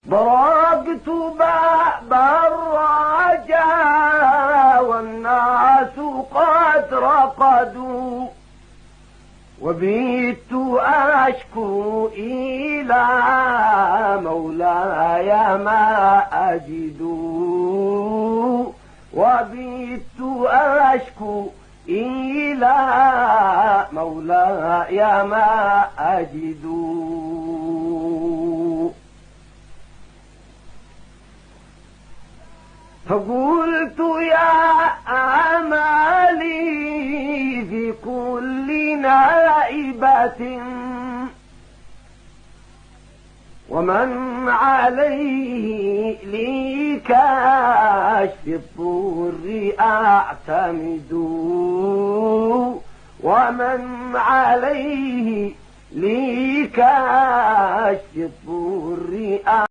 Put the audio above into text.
ضرقت باب الرجاء والناس قد رقدوا، وبيت أشكو إلى مولاي ما أجد، وبيت أشكو إلى مولاي ما أجد. فقلت يا أمالي في كل نائبة، ومن عليه لكشف الضر أعتمد، ومن عليه لكشف الضر